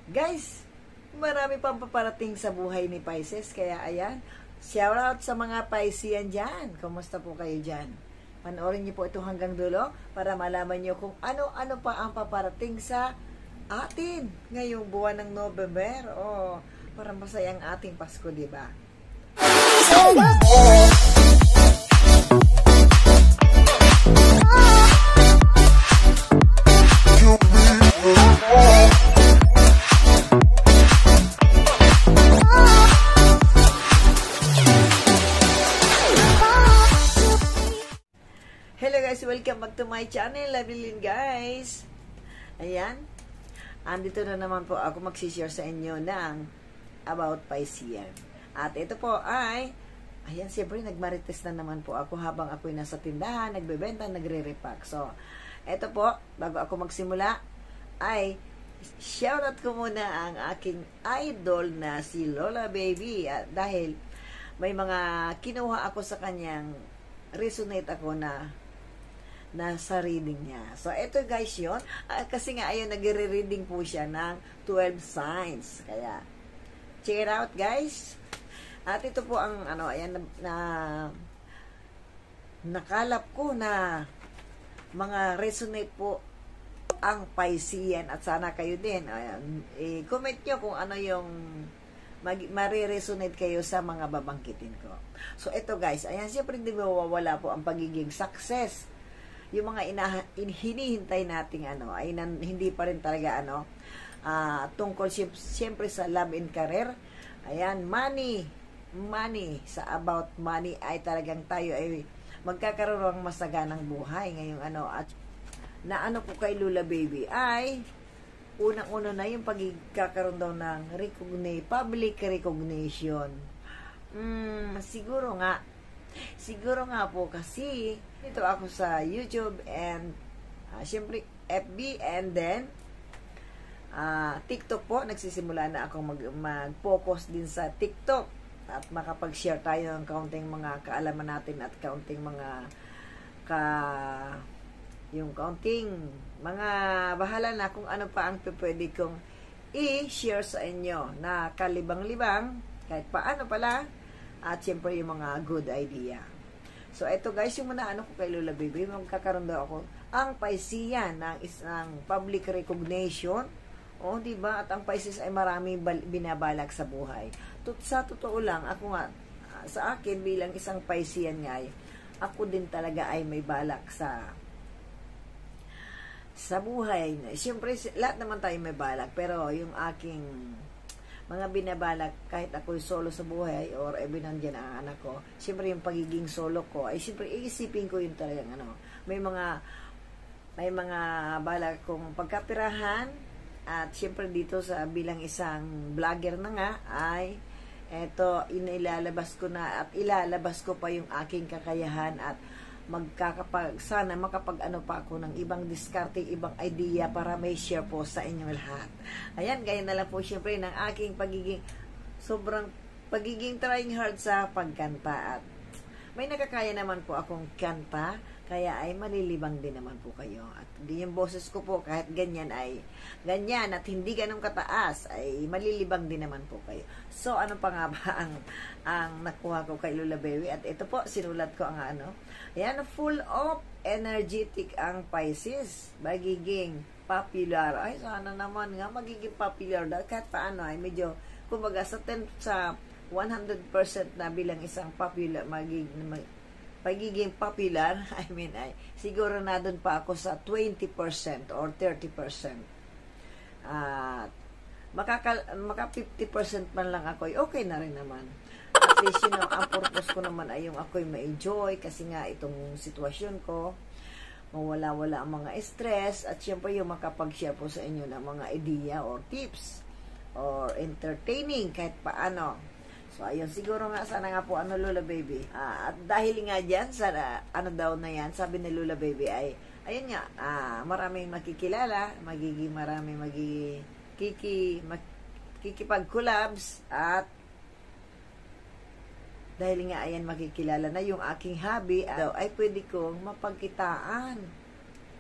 Guys, marami pang paparating sa buhay ni Pisces. Kaya ayan, shout out sa mga Piscean dyan. Kumusta po kayo dyan? Panoorin niyo po ito hanggang dulo para malaman niyo kung ano-ano pa ang paparating sa atin ngayong buwan ng November. Oh, para masayang ating Pasko, di ba? Hello guys, welcome back to my channel. Lovely guys. Ayan. Andito na naman po ako magsishare sa inyo ng about Piscean. At ito po ay, ayan, siyempre nagmarites na naman po ako habang ako'y nasa tindahan, nagbebenta, nagre-repack. So, ito po, bago ako magsimula, ay shoutout ko muna ang aking idol na si Lola Baby. At dahil may mga kinuha ako sa kanyang, resonate ako na sa reading niya. So, ito guys yun. Kasi nga, ayun, nagre-reading po siya ng 12 signs. Kaya, check it out guys. At ito po ang, ayan, nakalap ko na mga resonate po ang Piscean. At sana kayo din. Ayan, comment nyo kung ano yung mariresonate kayo sa mga babangkitin ko. So, ito guys, ayan, siyempre hindi mawawala po ang pagiging success. Yung mga hinihintay nating ay hindi pa rin talaga tungkol siyempre sa love and career. Ayan, money, sa about money ay talagang tayo ay magkakaroon ng masaganang buhay ngayong at po kay Lola Baby ay unang-una na yung pagkakaroon daw ng public recognition. Siguro nga po kasi dito ako sa YouTube and syempre FB and then TikTok po. Nagsisimula na akong mag-focus din sa TikTok at makapag-share tayo ng kaunting mga kaalaman natin at kaunting mga yung kaunting mga bahala na kung ano pa ang pwede kong i-share sa inyo na kalibang-libang kahit paano pala at syempre yung mga good idea. So, ito guys, yung muna ko kay Lola Baby, magkakaroon daw ako ang Piscean ng isang public recognition. O, diba? At ang Pisces ay maraming binabalak sa buhay. Sa totoo lang, ako nga, sa akin bilang isang Piscean nga, ako din talaga ay may balak sa buhay. Siyempre, lahat naman tayo may balak, pero yung aking mga binabalak, kahit ako'y solo sa buhay or even nandiyan ang anak ko, siyempre yung pagiging solo ko, ay siyempre iisipin ko yung talagang may mga balak kong pagkapirahan. At siyempre dito sa bilang isang vlogger na nga, ay eto, inilalabas ko na at ilalabas ko pa yung aking kakayahan at sana makapag pa ako ng ibang diskarte, ibang idea para may share po sa inyo lahat. Ayan, gaya na lang po syempre ng aking pagiging trying hard sa pagkanta. At may nakakaya naman po akong kanta, kaya ay malilibang din naman po kayo. At yung boses ko po kahit ganyan ay ganyan at hindi ganun kataas ay malilibang din naman po kayo. So ano pa nga ba ang nakuha ko kay Lola Baby? At ito po, sinulat ko ang ayan, full of energetic ang Pisces, magiging popular. Ay, sana naman nga magiging popular kahit paano ay medyo kumbaga sa 100% na bilang isang popular pagiging popular, ay siguro na doon pa ako sa 20% or 30%. At maka 50% man lang ako, okay na rin naman. At least, ang purpose ko naman ay yung ako'y ma-enjoy kasi nga itong sitwasyon ko, mawala-wala ang mga stress at syempre yung makapag-share po sa inyo ng mga idea or tips or entertaining kahit paano. So, ayun, siguro nga, sana nga po, Lola Baby. At dahil nga dyan, daw na yan, sabi ni Lola Baby ay, ayun nga, maraming makikilala, maraming kikipag-collabs, at dahil nga, ayan, makikilala na yung aking hobby, ay pwede kong mapagkitaan.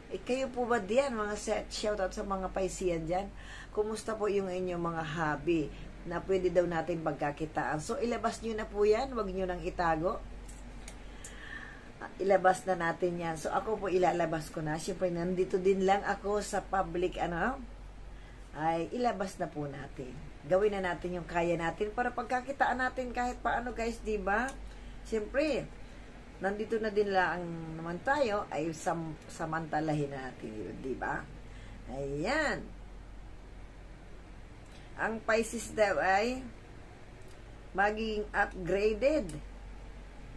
Kayo po ba diyan, mga shoutout sa mga paisiyan dyan? Kumusta po yung inyong mga hobby na pwede daw natin pagkakitaan? So, ilabas nyo na po yan. Huwag nyo nang itago. Ilabas na natin yan. So, ako po ilalabas ko na. Siyempre, nandito din lang ako sa public, ay ilabas na po natin. Gawin na natin yung kaya natin para pagkakitaan natin kahit paano, guys, diba? Siyempre, nandito na din lang naman tayo, ay samantalahin natin yun, diba? Ayan. Ang Pisces daw ay maging upgraded.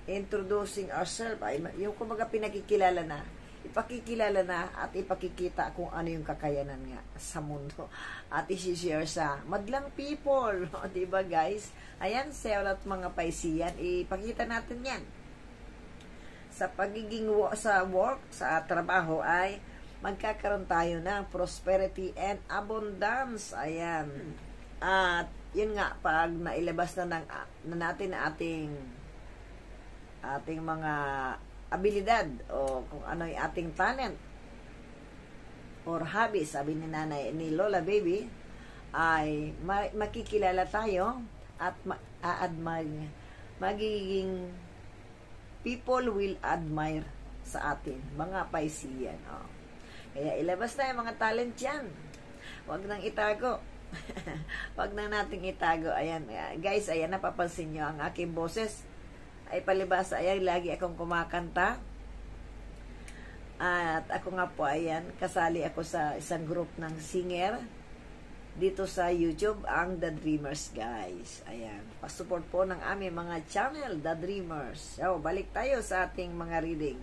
Introducing ourselves, ay yung kumbaga pinakikilala na, ipakikilala na at ipakikita kung ano yung kakayanan nga sa mundo at isi-share sa madlang people. Diba, guys? Ayan, at mga Piscean, ipakita natin yan. Sa pagiging sa work, sa trabaho ay magkakaroon tayo ng prosperity and abundance. Ayan. At yun nga, pag nailabas na natin ating mga abilidad o kung ano yung ating talent or hobby, sabi ni nanay, ni Lola Baby, ay makikilala tayo at magiging people will admire sa atin, mga Piscean. Kaya ilabas na yung mga talent yan. Huwag nang itago. Huwag nang nating itago. Ayan, guys, ayan, napapansin nyo ang aking boses ay palibasa. Ayan, lagi akong kumakanta. At ako nga po, ayan, kasali ako sa isang group ng singer dito sa YouTube, ang The Dreamers, guys. Ayan, pasupport po ng aming mga channel, The Dreamers. So, balik tayo sa ating mga reading.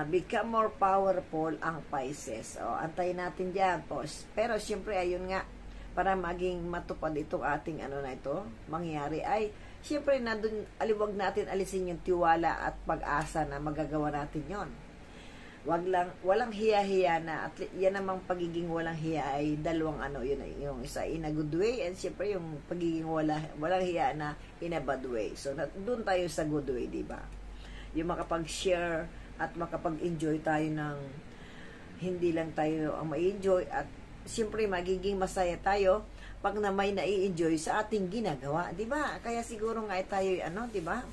Become more powerful ang Pisces. Antayin natin dyan po. Pero, syempre, ayun nga, para maging matupad itong ating na ito, mangyari ay, syempre, aliwag natin alisin yung tiwala at pag-asa na magagawa natin yon. Walang hiya-hiya na, at yan namang pagiging walang hiya ay dalawang yun, yung isa in a good way, and syempre yung pagiging walang hiya na in a bad way. So, doon tayo sa good way, diba? Yung makapag-share at makapag-enjoy tayo ng hindi lang tayo ang ma-enjoy, at syempre magiging masaya tayo pag na may nai-enjoy sa ating ginagawa, diba? Kaya siguro nga tayo, diba?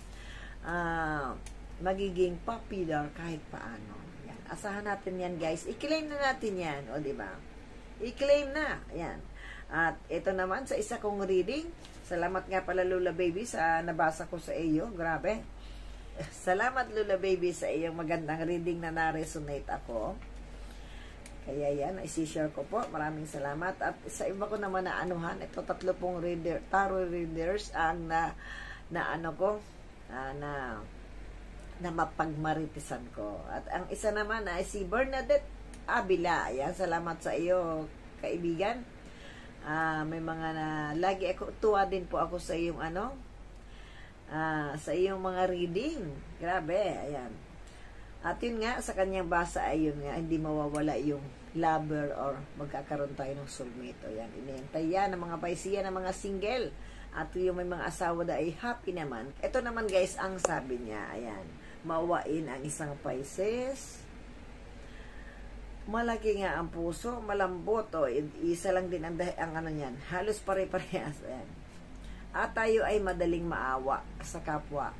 Magiging popular kahit paano. Asahan natin yan, guys. I-claim na natin yan. Diba? I-claim na. Ayan. At ito naman sa isa kong reading. Salamat nga pala, Lola Baby, sa nabasa ko sa iyo. Grabe. Salamat, Lola Baby, sa iyong magandang reading na na-resonate ako. Kaya yan, isi-share ko po. Maraming salamat. At sa iba ko naman na anuhan, ito 3 pong tarot readers ang na mapagmaritisan ko. At ang isa naman ay si Bernadette Abila. Ayan, salamat sa iyo, kaibigan. May mga lagi ako, tuwa din po ako sa iyong sa iyong mga reading. Grabe, ayan. At yun nga, sa kanyang basa ay yun nga, hindi mawawala yung lover or magkakaroon tayo ng soulmate. Ayan, inihintay yan ng mga Piscean, ng mga single. At yung may mga asawa na ay happy naman. Ito naman, guys, ang sabi niya, ayan, mawain ang isang Pisces. Malaki nga ang puso, malambot, isa lang din ang niyan. Halos pare-parehas. Ayan. At tayo ay madaling maawa sa kapwa.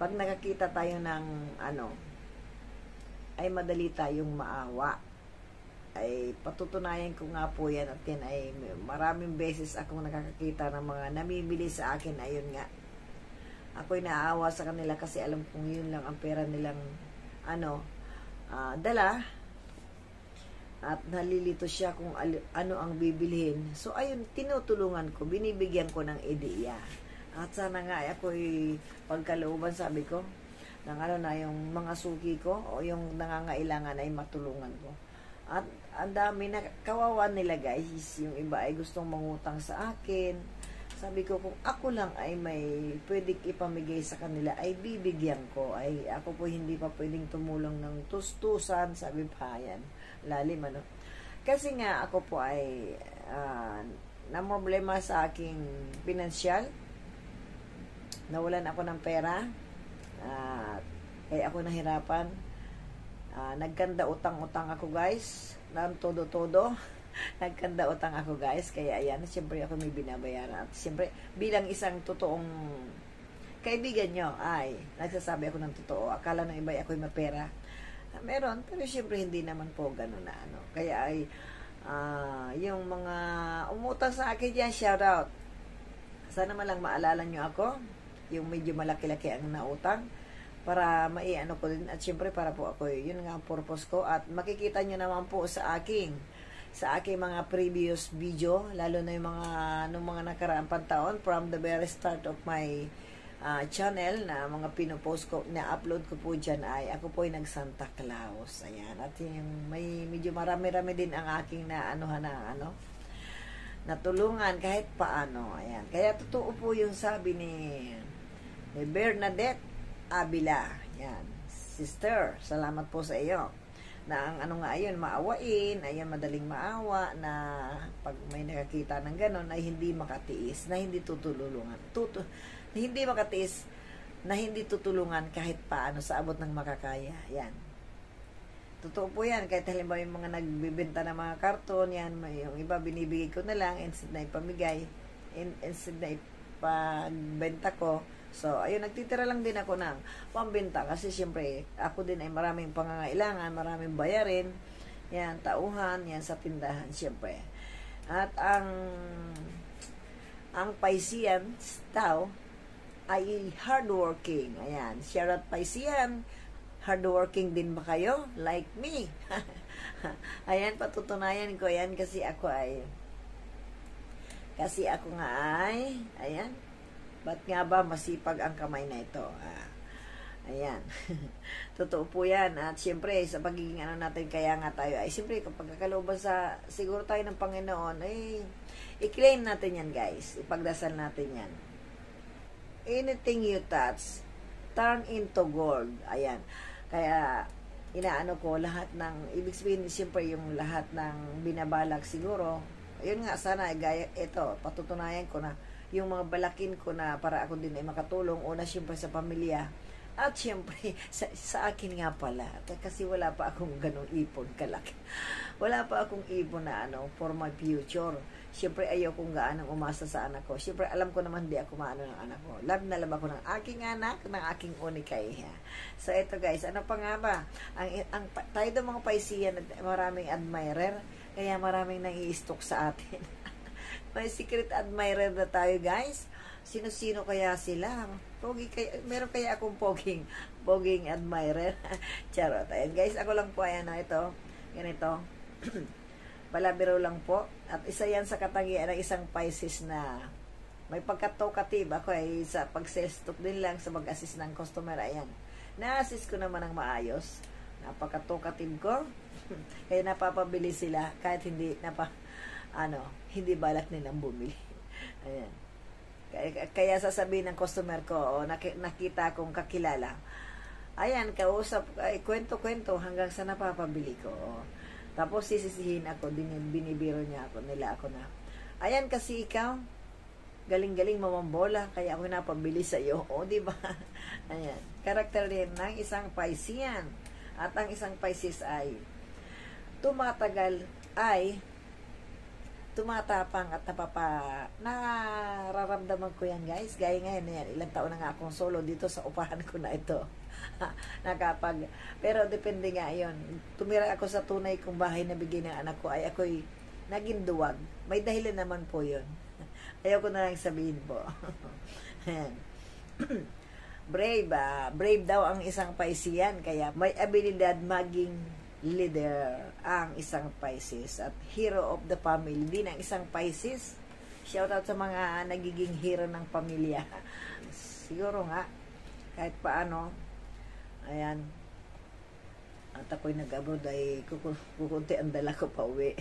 Pag nakakita tayo ng ay madali tayong maawa. Ay patutunayan ko nga po yan, at yan ay maraming beses akong nakakakita ng mga namimili sa akin. Ayun nga, ako'y naaawa sa kanila kasi alam kong yun lang ang pera nilang dala, at nalilito siya kung ano ang bibilhin. So ayun, tinutulungan ko, binibigyan ko ng ideya. At sana nga ako'y pagkalooban, sabi ko, ng yung mga suki ko o yung nangangailangan ay matulungan ko. At ang dami na kawawa nila, guys. Yung iba ay gustong mangutang sa akin. Sabi ko, kung ako lang ay may pwedeng ipamigay sa kanila, ay bibigyan ko. Ay ako po hindi pa pwedeng tumulong ng tustusan. Sabi pa yan. Lalim, Kasi nga ako po ay namroblema sa aking pinansyal. Nawalan ako ng pera. Kaya ako nahirapan. Nagkanda utang-utang ako guys, ng todo-todo. Nagkanda utang ako guys, kaya ayan, siyempre ako may binabayaran. At siyempre, bilang isang totoong kaibigan nyo, ay, nagsasabi ako ng totoo. Akala ng iba ako'y mapera. Meron, pero siyempre hindi naman po gano'n na ano. Kaya ay, yung mga umutang sa akin dyan, shout out. Sana malang maalala nyo ako, yung medyo malaki-laki ang nautang, para maiano ko din, at syempre para po ako, yun nga ang purpose ko. At makikita nyo naman po sa aking mga previous video, lalo na yung nung mga nakaraang pantaon, from the very start of my channel, na mga pinopost ko, na-upload ko po dyan, ay ako po ay nag-Santa Claus. Ayan, at yung may medyo marami-rami din ang aking natulungan kahit paano. Ayan, kaya totoo po yung sabi ni Bernadette Abila. Yan. Sister, salamat po sa iyo. Na ang ayun, maawain, ayan, madaling maawa, na pag may nakakita ng ganon, ay hindi makatiis, na hindi tutulungan. Hindi makatiis, na hindi tutulungan kahit paano sa abot ng makakaya. Yan. Totoo po yan. Kahit halimbawa yung mga nagbibenta ng mga karton, yan, yung iba binibigay ko na lang, instead na ipamigay, instead na ipagbenta ko. So, ayun, nagtitira lang din ako ng pambenta kasi siyempre, ako din ay maraming pangangailangan, maraming bayarin, yan, tauhan, yan sa tindahan, siyempre. At ang Paisian tao ay hardworking. Ayan, shout out Paisian, hardworking din ba kayo? Like me. Ayan, patutunayan ko yan kasi ako nga ay, ayan, ba't nga ba masipag ang kamay na ito? Ayan. Totoo po yan. At siyempre, sa pagiging natin, kaya nga tayo, ay siyempre, kapag kakalooban siguro tayo ng Panginoon, ay i-claim natin yan, guys. Ipagdasal natin yan. Anything you touch, turn into gold. Ayan. Kaya, inaano ko, lahat ng, ibig sabihin, siyempre, yung lahat ng binabalak siguro, ayun nga, sana, gaya, ito, patutunayan ko na, yung mga balakin ko na para ako din ay makatulong, una siyempre sa pamilya, at siyempre sa akin nga pala, kasi wala pa akong ganong ipon kalaki, wala pa akong ipon na for my future. Siyempre ayaw kong gaanong umasa sa anak ko. Siyempre alam ko naman di ako maano ng anak ko. Love na love ako ng aking anak, ng aking unikay. So ito guys, ano pa nga ba, tayo daw mga Paisian, maraming admirer, kaya maraming nang-i-stalk sa atin. May secret admirer na tayo, guys. Sino-sino kaya sila? Meron kaya akong poging admirer? Charot. Ayan, guys, ako lang po, ayan, ito. Ganito. Balabiro lang po. At isa yan sa katangian ng isang Pisces na may pagka-talkative. Ako ay sa pag-sales talk din lang sa mag-assist ng customer. Ayan. Na-assist ko naman ng maayos. Napaka-talkative ko. Kaya napapabili sila kahit hindi hindi balak nilang bumili. Ayan. Kaya sasabihin ng customer ko, nakita akong kakilala. Ayan, kausap, kwento-kwento hanggang sa napapabili ko. Tapos sisisihin ako, binibiro nila ako na, ayan kasi ikaw, galing-galing mamambola, kaya ako napabili sa iyo. O, di ba? Ayan. Karakter din ng isang Piscean. At ang isang Pisces ay tumatapang at nararamdaman ko yan, guys. Gaya ngayon na yan, ilang taon na nga akong solo dito sa upahan ko na ito. Pero depende nga yun. Tumira ako sa tunay kong bahay na bigay ng anak ko, ay ako'y naging duwag. May dahilan naman po yun. Ayaw ko na lang sabihin po. Brave daw ang isang Piscean, kaya may abilidad maging leader ang isang Pisces at hero of the family din ang isang Pisces. Shout out sa mga nagiging hero ng pamilya. Siguro nga kahit paano, ayan, at ako'y nag-abroad ay kukunti ang dala ko pa uwi.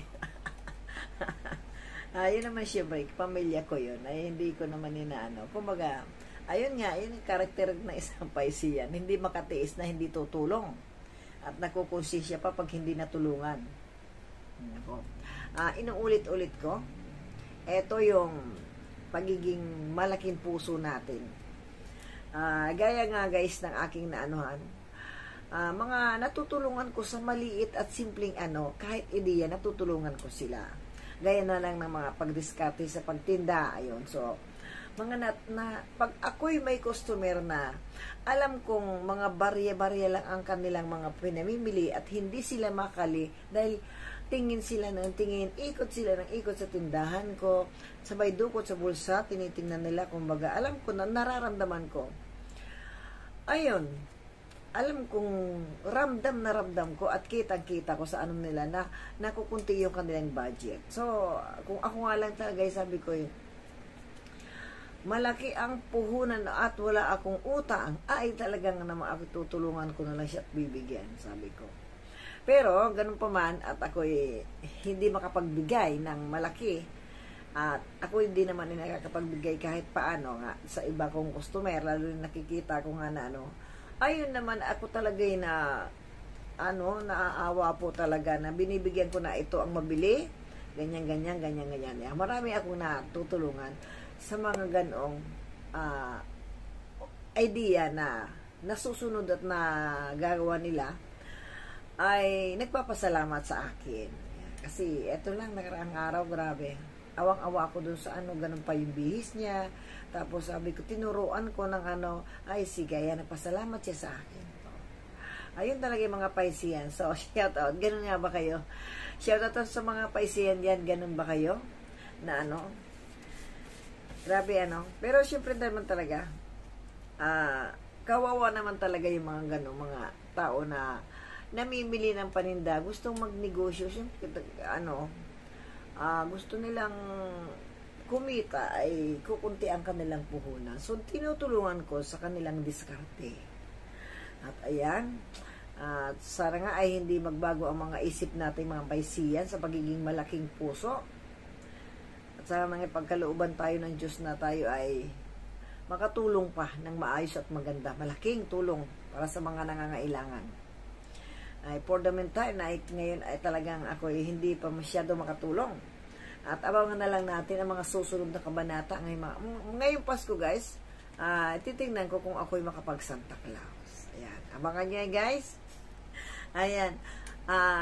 Yun naman siyempre, pamilya ko yun, ay hindi ko naman inaano. Kumbaga, ayun nga, yun yung karakter na isang Piscean, hindi makatiis na hindi tutulong. At nakukonsisya pa pag hindi natulungan. Inuulit-ulit ko. Ito yung pagiging malaking puso natin. Gaya nga guys ng aking naanuhan. mga natutulungan ko sa maliit at simpleng kahit ideya, natutulungan ko sila. Gaya na lang ng mga pagdiskarte sa pagtinda, ayun. So, pag ako'y may customer na, alam kong mga barya-barya lang ang kanilang mga pinamimili at hindi sila makali dahil tingin sila ng tingin, ikot sila ng ikot sa tindahan ko, sabay dukot sa bulsa, tinitingnan nila, kumbaga, alam ko na, nararamdaman ko. Ayun, alam kong ramdam na ramdam ko at kitang-kita ko sa nila na nakukunti yung kanilang budget. So, kung ako nga lang talaga, sabi ko malaki ang puhunan at wala akong utang, ay talagang naman ako tutulungan ko na lang siya at bibigyan, sabi ko. Pero, ganun pa man, at ako'y hindi makapagbigay ng malaki, at ako hindi naman nakakapagbigay kahit paano nga sa iba kong customer, lalo na nakikita ko nga na ayun naman ako talaga naaawa po talaga na binibigyan ko na ito ang mabili, ganyan. Marami akong natutulungan sa mga ganong idea na nasusunod at nagagawa nila, ay nagpapasalamat sa akin. Kasi eto lang, nakaraang araw, grabe. Awang-awa ako dun sa ganun pa yung bihis niya. Tapos sabi ko, tinuruan ko ng ay sige, nagpasalamat siya sa akin. Ayun talaga yung mga paisiyan. So, shout out. Ganun nga ba kayo? Shout out sa mga paisiyan yan. Ganun ba kayo? Na grabe Pero syempre naman talaga, kawawa naman talaga yung mga ganun, mga tao na namimili ng paninda, gustong magnegosyo, syempre, gusto nilang kumita, ay kukunti ang kanilang puhunan. So, tinutulungan ko sa kanilang diskarte. At ayan, sana nga ay hindi magbago ang mga isip nating mga paisiyan sa pagiging malaking puso. At sana nga pagkalooban tayo ng Diyos na tayo ay makatulong pa ng maayos at maganda. Malaking tulong para sa mga nangangailangan. Ay for the meantime na ngayon ay talagang ako hindi pa masyado makatulong. At abangan na lang natin ang mga susunod na kabanata ngayong Pasko, guys. Titingnan ko kung ako'y makapag Santa Claus. Ayan, abangan nyo guys. Ayan,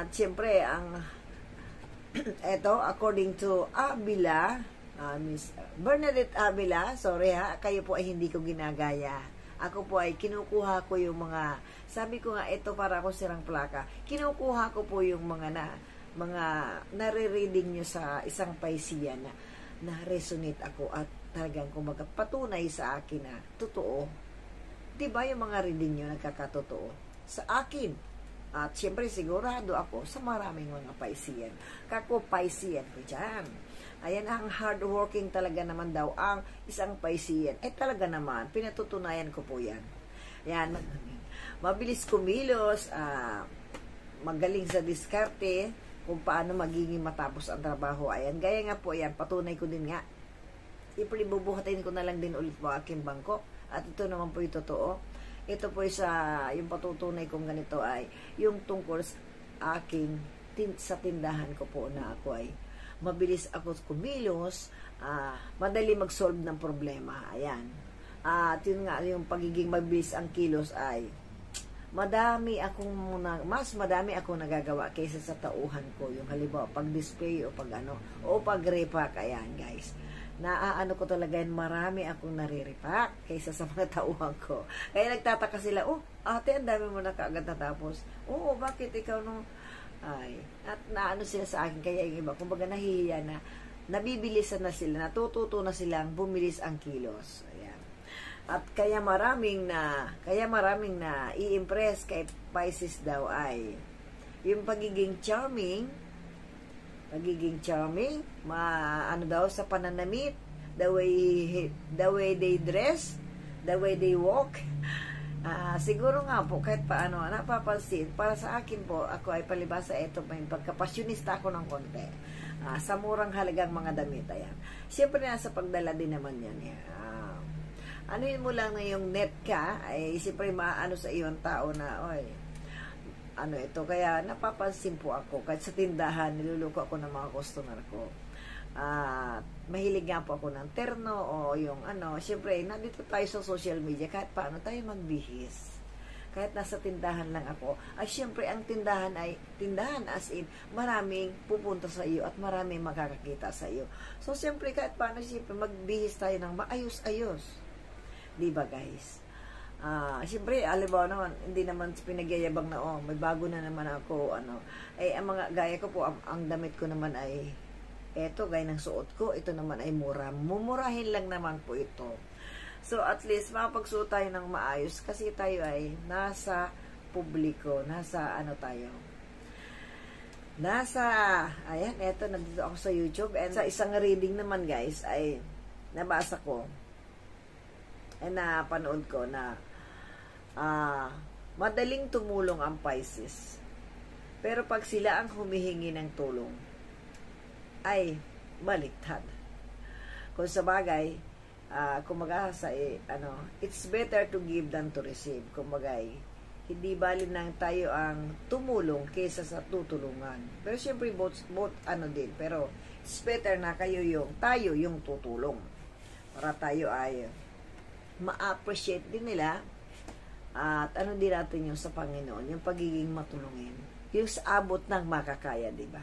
siyempre eto, according to Abila, Miss Bernadette Abila, sorry kayo po ay hindi ko ginagaya. Ako po ay kinukuha ko yung mga, sabi ko nga, ito para ako sirang plaka. Kinukuha ko po yung mga nare-reading nyo sa isang paisiyan na resonate ako at talagang kumaga patunay sa akin na totoo. Diba yung mga reading nyo nagkakatotoo sa akin? At syempre sigurado ako sa maraming mga paisiyan. Kako paisiyan ko dyan. Ayan, ang hardworking talaga naman daw ang isang paisiyan. Talaga naman, pinatutunayan ko po yan. Yan, mabilis kumilos, magaling sa diskarte, kung paano magiging matapos ang trabaho. Ayan, gaya nga po yan, patunay ko din nga. Ibubuhatin ko na lang din ulit po aking bangko. At ito naman po yung totoo. Ito po yung patutunay kong ganito ay yung tungkol sa sa tindahan ko po na ako ay mabilis ako kumilos, madali mag-solve ng problema. Ayan. At yun nga, yung pagiging mabilis ang kilos ay mas madami akong nagagawa kaysa sa tauhan ko. Yung halimbawa, pag-display o pag-repack. Ayan, guys. Ko talaga yan, marami akong nare-repack kaysa sa mga tauhan ko. Kaya nagtataka sila, ate, ang dami mo na kaagad natapos. Oo, bakit ikaw at sila sa akin, kaya yung iba, kumbaga nahihiya na, nabibilisan na sila, natututo na silang bumilis ang kilos. Ayan. At kaya maraming na i-impress kay Pisces daw ay yung pagiging charming, daw sa pananamit, the way they dress, the way they walk. Siguro nga po, kahit paano, napapansin, para sa akin po, ako ay palibasa ito, may pagkapasyonista ako ng konti. Sa murang halagang mga damit, ayan. Siyempre, nasa pagdala din naman yan. Anuin mo lang na yung net ka, ay siyempre maano sa iyong tao na, ito, kaya napapansin po ako, kahit sa tindahan, niluluko ako ng mga customer ko. Mahilig nga po ako ng terno o yung siyempre, nandito tayo sa social media, kahit paano tayo magbihis. kahit nasa tindahan lang ako, ay syempre ang tindahan ay tindahan, as in, maraming pupunta sa iyo at maraming makakakita sa iyo. So, syempre, kahit paano, syempre, magbihis tayo ng maayos-ayos. Diba, guys? Syempre, alam naman, hindi naman pinagyayabang na, may bago na naman ako, ang mga gaya ko po, ang damit ko naman ay, eto, gaya ng suot ko, ito naman ay mura. Mumurahin lang naman po ito. So, at least, makapagsuot tayo ng maayos kasi tayo ay nasa publiko, nasa ayan, eto, nandito ako sa YouTube. And sa isang reading naman, guys, ay nabasa ko, napanood ko na madaling tumulong ang Pisces. Pero pag sila ang humihingi ng tulong, ay baliktad. Kung sa bagay, kumaga sa it's better to give than to receive. Kumaga, hindi bali nang tayo ang tumulong kaysa sa tutulungan. Pero syempre both din, pero it's better na tayo yung tutulong para tayo ay ma-appreciate din nila at din natin yung sa Panginoon, yung pagiging matulungin, yung sa abot ng makakaya, di ba?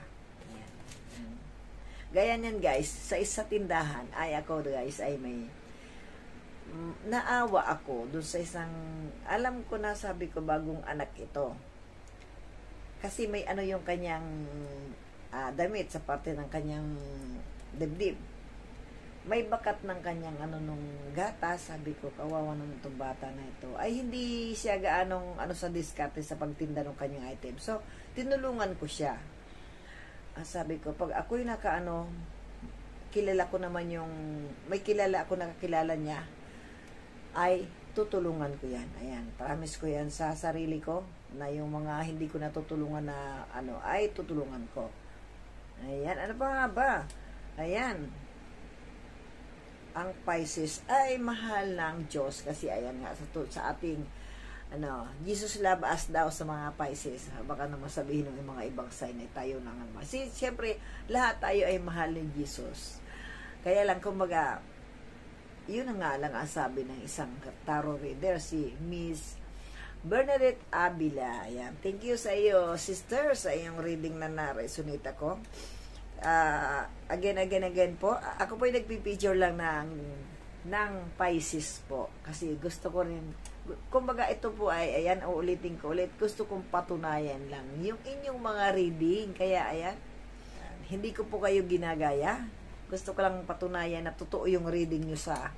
Gaya niyan, guys, sa isa tindahan, ako, guys, ay may naawa ako dun sa isang, alam ko na, sabi ko, bagong anak ito. Kasi may yung kanyang damit sa parte ng kanyang dibdib. May bakat ng kanyang nung gata, sabi ko, kawawa naman itong bata na ito. Ay, hindi siya gaanong sa diskarte sa pagtinda ng kanyang item. So, tinulungan ko siya. Sabi ko, pag ako'y kilala ko naman may kilala ako, nakakilala niya, ay tutulungan ko yan. Ayan, promise ko yan sa sarili ko, na yung mga hindi ko natutulungan na ay tutulungan ko. Ayan, ano pa nga ba? Ayan, ang Pisces ay mahal ng Diyos, kasi ayan nga, sa ating Jesus love us daw sa mga Pisces. Baka naman sabihin ng mga ibang sign ay tayo na nga. Siyempre, lahat tayo ay mahal ni Jesus. Kaya lang, kumbaga, yun nga lang ang sabi ng isang tarot reader, si Miss Bernadette Abila. Ayan. Thank you sa iyo, sister, sa iyong reading na na-resonate ako. Again po. Ako po ay nagpipicture lang ng Pisces po. Kasi gusto ko rin, kumbaga ito po ay, ayan, uulitin ko ulit, gusto kong patunayan lang yung inyong mga reading. Kaya ayan, hindi ko po kayo ginagaya. Gusto ko lang patunayan na totoo yung reading nyo sa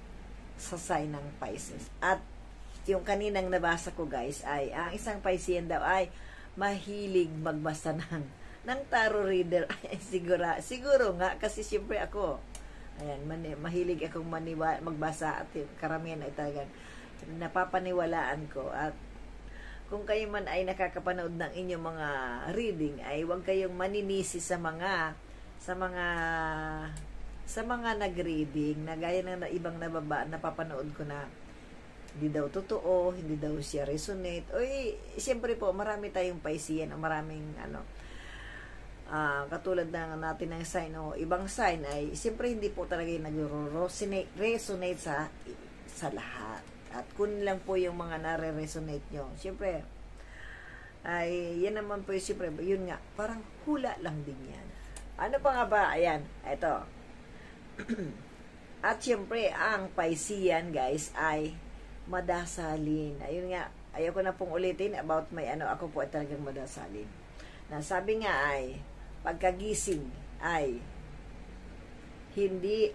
sign ng Pisces. At yung kaninang nabasa ko, guys, ay ang isang Piscean daw ay mahilig magbasa ng tarot reader. Ay, siguro nga, kasi siyempre ako, ayan, mahilig akong magbasa at karamihan ay talagang napapaniwalaan ko. At kung kayo man ay nakakapanood ng inyong mga reading, ay huwag kayong maninisi sa mga nag-reading na gaya ng ibang napapanood ko na hindi daw totoo, hindi daw siya resonate. Siyempre po, marami tayong Piscean o maraming katulad ng natin ng sign o ibang sign ay siyempre hindi po talaga yung nag-resonate sa lahat. At kung lang po yung mga nare-resonate nyo, siyempre ay yan naman po yung siyempre, yun nga, parang hula lang din yan. Ano pa nga ba? Ayan, eto. At siyempre, ang Piscean, guys, ay madasalin. Ayun nga, ayoko na pong ulitin about may ako po ay talagang madasalin. Na sabi nga ay, pagkagising ay hindi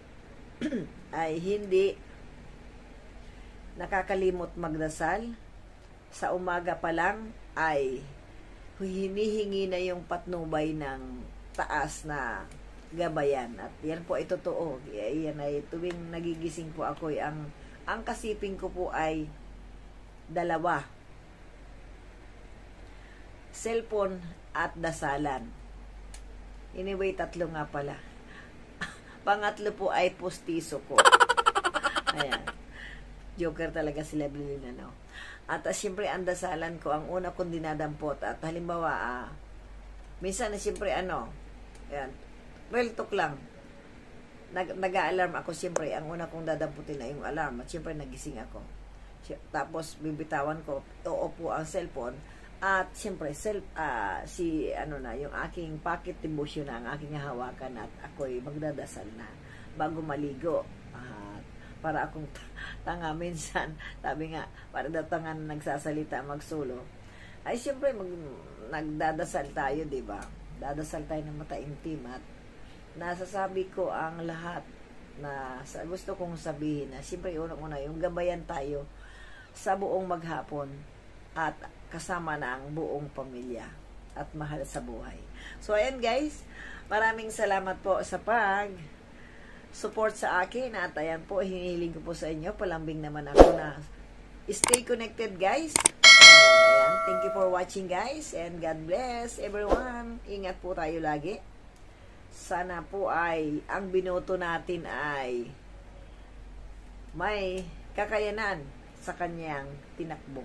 nakakalimot magdasal. Sa umaga pa lang ay hinihingi na yung patnubay ng taas na gabayan. At yan po ay totoo. Yan ay tuwing nagigising po ako, ang kasiping ko po ay dalawa. Cellphone at dasalan. Anyway, 3 nga pala. Pangatlo po ay postiso ko. Ayan. Joker talaga sila bilhin, At siyempre, ang dasalan ko, ang una kong dinadampot. At halimbawa, minsan na siyempre, ayan, real talk lang. Nag-a-alarm ako, siyempre, ang una kong dadamputin na yung alarm. At siyempre, nagising ako. Tapos bibitawan ko, uupo ang cellphone. At siyempre, yung aking pocket devotion na ang aking hawakan at ako'y magdadasal na bago maligo. Para akong tanga minsan, sabi nga, para daw tanga na nagsasalita, magsulo. Ay siyempre, nagdadasal tayo, di ba? Dadasal tayo ng mataimtim at nasasabi ko ang lahat na gusto kong sabihin na siyempre, unang-una, yung gabayan tayo sa buong maghapon at kasama na ang buong pamilya at mahal sa buhay. So, ayan guys, maraming salamat po sa support sa akin at ayan po, hinihiling ko po sa inyo, palambing naman ako na stay connected guys. Ayan, thank you for watching guys and God bless everyone. Ingat po tayo lagi. Sana po ay ang binoto natin ay may kakayanan sa kanyang tinakbo.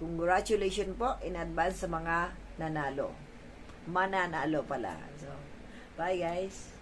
Congratulations po in advance sa mga nanalo. Mananalo pala. So, bye guys.